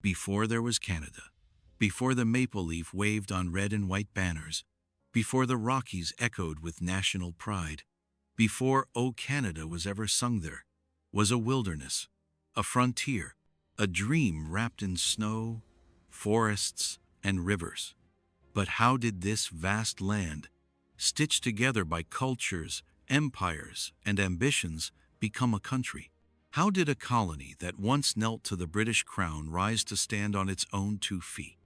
Before there was Canada, before the maple leaf waved on red and white banners, before the Rockies echoed with national pride, before "O Canada" was ever sung there, was a wilderness, a frontier, a dream wrapped in snow, forests, and rivers. But how did this vast land, stitched together by cultures, empires, and ambitions, become a country? How did a colony that once knelt to the British crown rise to stand on its own 2 feet?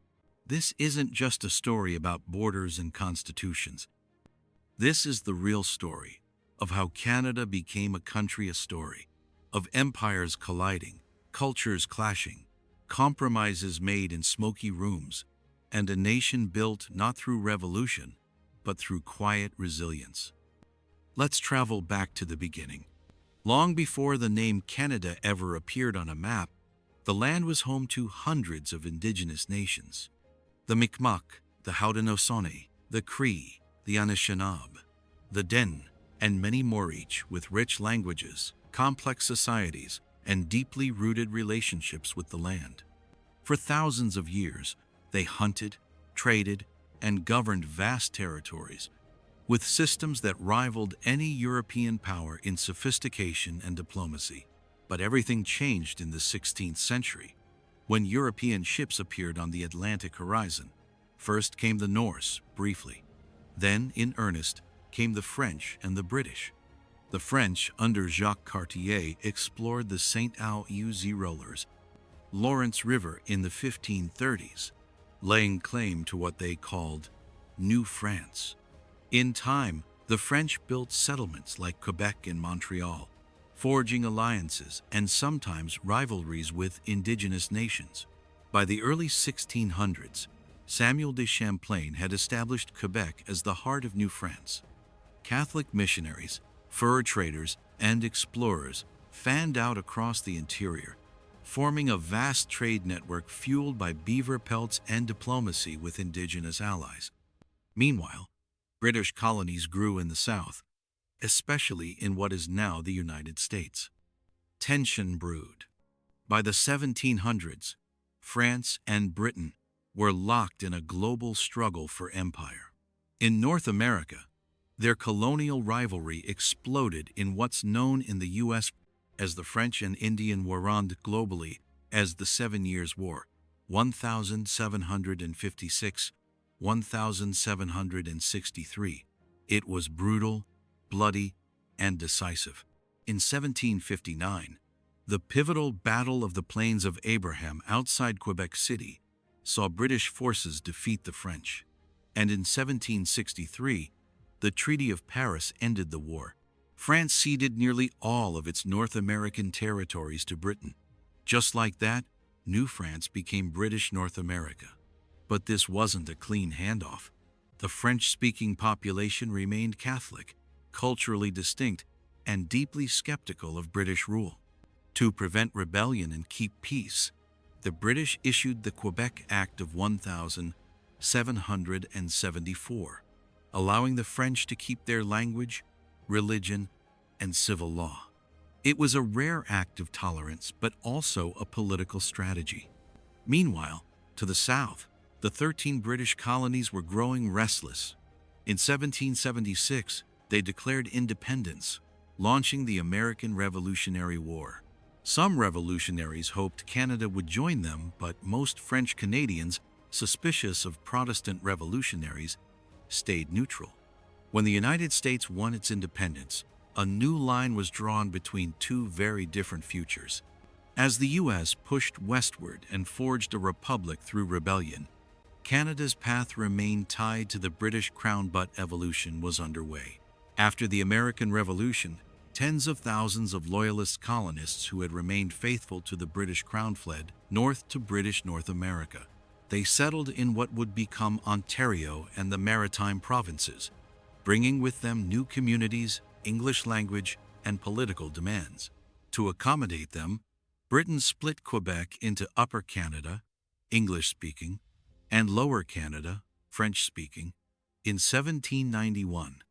This isn't just a story about borders and constitutions. This is the real story of how Canada became a country, a story of empires colliding, cultures clashing, compromises made in smoky rooms, and a nation built not through revolution, but through quiet resilience. Let's travel back to the beginning. Long before the name Canada ever appeared on a map, the land was home to hundreds of indigenous nations. The Mi'kmaq, the Haudenosaunee, the Cree, the Anishinaabe, the Den, and many more, each with rich languages, complex societies, and deeply rooted relationships with the land. For thousands of years, they hunted, traded, and governed vast territories, with systems that rivaled any European power in sophistication and diplomacy. But everything changed in the 16th century, when European ships appeared on the Atlantic horizon. First came the Norse, briefly. Then, in earnest, came the French and the British. The French, under Jacques Cartier, explored the St. Louis rollers, Lawrence River in the 1530s, laying claim to what they called New France. In time, the French built settlements like Quebec and Montreal, forging alliances and sometimes rivalries with indigenous nations. By the early 1600s, Samuel de Champlain had established Quebec as the heart of New France. Catholic missionaries, fur traders, and explorers fanned out across the interior, forming a vast trade network fueled by beaver pelts and diplomacy with indigenous allies. Meanwhile, British colonies grew in the South, especially in what is now the United States. Tension brewed. By the 1700s, France and Britain were locked in a global struggle for empire. In North America, their colonial rivalry exploded in what's known in the U.S. as the French and Indian War, and globally as the 7 Years' War, 1756-1763. It was brutal, bloody, and decisive. In 1759, the pivotal Battle of the Plains of Abraham outside Quebec City saw British forces defeat the French. And in 1763, the Treaty of Paris ended the war. France ceded nearly all of its North American territories to Britain. Just like that, New France became British North America. But this wasn't a clean handoff. The French-speaking population remained Catholic, culturally distinct, and deeply skeptical of British rule. To prevent rebellion and keep peace, the British issued the Quebec Act of 1774, allowing the French to keep their language, religion, and civil law. It was a rare act of tolerance, but also a political strategy. Meanwhile, to the south, the 13 British colonies were growing restless. In 1776, they declared independence, launching the American Revolutionary War. Some revolutionaries hoped Canada would join them, but most French Canadians, suspicious of Protestant revolutionaries, stayed neutral. When the United States won its independence, a new line was drawn between two very different futures. As the U.S. pushed westward and forged a republic through rebellion, Canada's path remained tied to the British Crown, but evolution was underway. After the American Revolution, tens of thousands of Loyalist colonists who had remained faithful to the British Crown fled north to British North America. They settled in what would become Ontario and the Maritime Provinces, bringing with them new communities, English language, and political demands. To accommodate them, Britain split Quebec into Upper Canada, English-speaking, and Lower Canada, French-speaking, in 1791.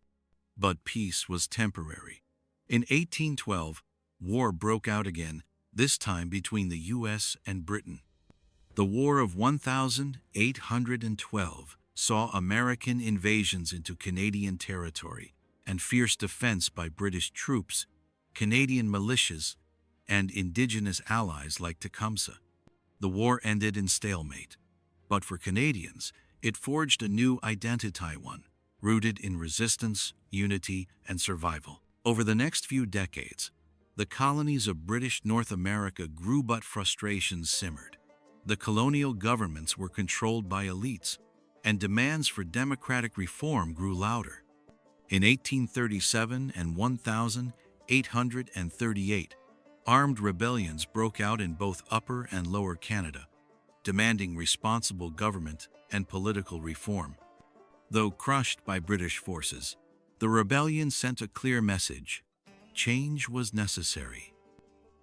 But peace was temporary. In 1812, war broke out again, this time between the U.S. and Britain. The War of 1812 saw American invasions into Canadian territory and fierce defense by British troops, Canadian militias, and Indigenous allies like Tecumseh. The war ended in stalemate, but for Canadians, it forged a new identity, one rooted in resistance, unity, and survival. Over the next few decades, the colonies of British North America grew, but frustrations simmered. The colonial governments were controlled by elites, and demands for democratic reform grew louder. In 1837 and 1838, armed rebellions broke out in both Upper and Lower Canada, demanding responsible government and political reform. Though crushed by British forces, the rebellion sent a clear message: change was necessary.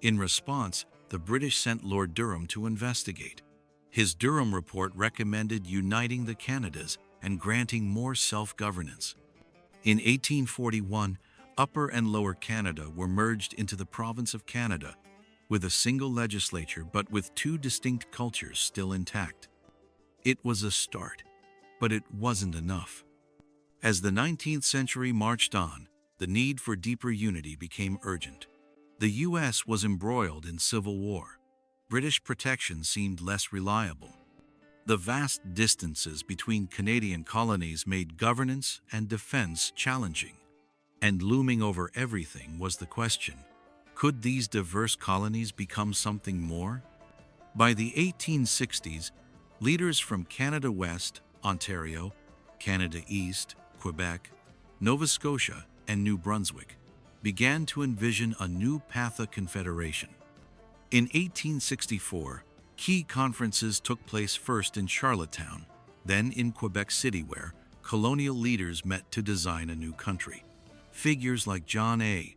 In response, the British sent Lord Durham to investigate. His Durham report recommended uniting the Canadas and granting more self-governance. In 1841, Upper and Lower Canada were merged into the province of Canada, with a single legislature but with two distinct cultures still intact. It was a start, but it wasn't enough. As the 19th century marched on, the need for deeper unity became urgent. The U.S. was embroiled in civil war. British protection seemed less reliable. The vast distances between Canadian colonies made governance and defense challenging. And looming over everything was the question: could these diverse colonies become something more? By the 1860s, leaders from Canada West, Ontario, Canada East, Quebec, Nova Scotia, and New Brunswick began to envision a new path of confederation. In 1864, key conferences took place first in Charlottetown, then in Quebec City, where colonial leaders met to design a new country. Figures like John A.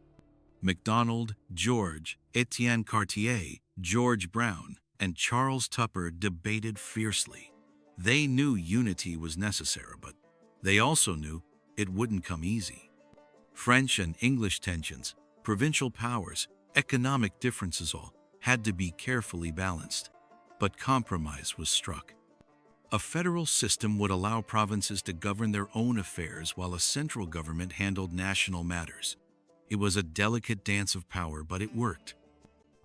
Macdonald, George-Étienne Cartier, George Brown, and Charles Tupper debated fiercely. They knew unity was necessary, but they also knew it wouldn't come easy. French and English tensions, provincial powers, economic differences all had to be carefully balanced, but compromise was struck. A federal system would allow provinces to govern their own affairs while a central government handled national matters. It was a delicate dance of power, but it worked.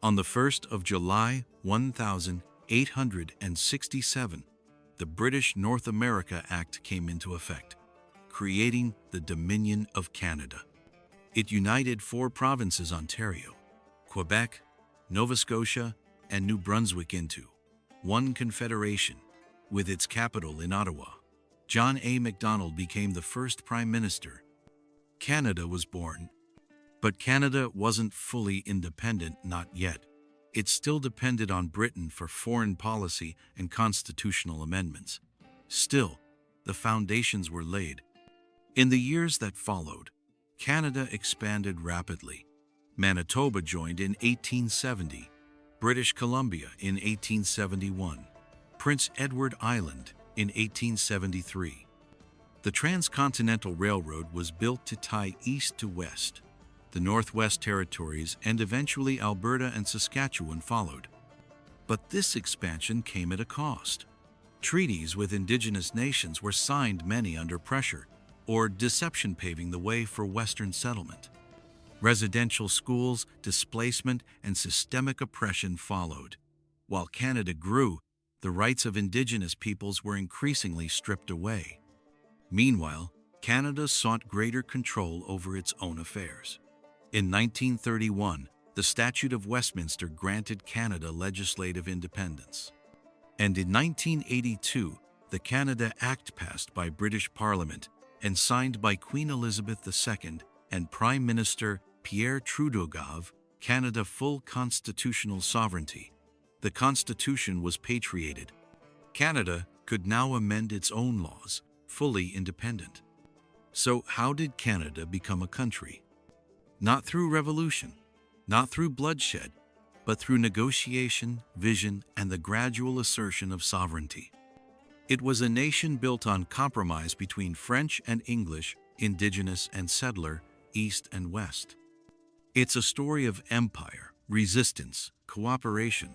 On the 1st of July, 1867, the British North America Act came into effect, creating the Dominion of Canada. It united 4 provinces: Ontario, Quebec, Nova Scotia, and New Brunswick into one confederation, with its capital in Ottawa. John A. Macdonald became the first Prime Minister. Canada was born. But Canada wasn't fully independent, not yet. It still depended on Britain for foreign policy and constitutional amendments. Still, the foundations were laid. In the years that followed, Canada expanded rapidly. Manitoba joined in 1870, British Columbia in 1871, Prince Edward Island in 1873. The Transcontinental Railroad was built to tie east to west. The Northwest Territories and eventually Alberta and Saskatchewan followed. But this expansion came at a cost. Treaties with Indigenous nations were signed, many under pressure or deception, paving the way for Western settlement. Residential schools, displacement, and systemic oppression followed. While Canada grew, the rights of Indigenous peoples were increasingly stripped away. Meanwhile, Canada sought greater control over its own affairs. In 1931, the Statute of Westminster granted Canada legislative independence. And in 1982, the Canada Act, passed by British Parliament and signed by Queen Elizabeth II and Prime Minister Pierre Trudeau, gave Canada full constitutional sovereignty. The Constitution was patriated. Canada could now amend its own laws, fully independent. So how did Canada become a country? Not through revolution, not through bloodshed, but through negotiation, vision, and the gradual assertion of sovereignty. It was a nation built on compromise between French and English, Indigenous and settler, East and West. It's a story of empire, resistance, cooperation,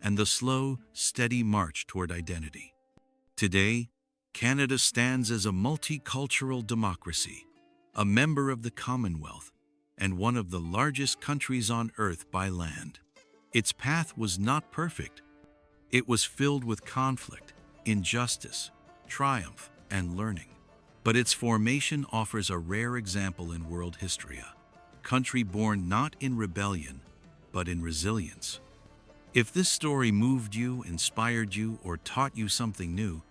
and the slow, steady march toward identity. Today, Canada stands as a multicultural democracy, a member of the Commonwealth, and one of the largest countries on earth by land. Its path was not perfect. It was filled with conflict, injustice, triumph, and learning. But its formation offers a rare example in world history, a country born not in rebellion, but in resilience. If this story moved you, inspired you, or taught you something new,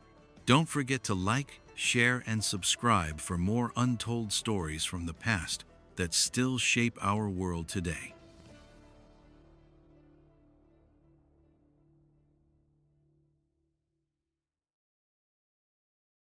don't forget to like, share, and subscribe for more untold stories from the past that still shape our world today.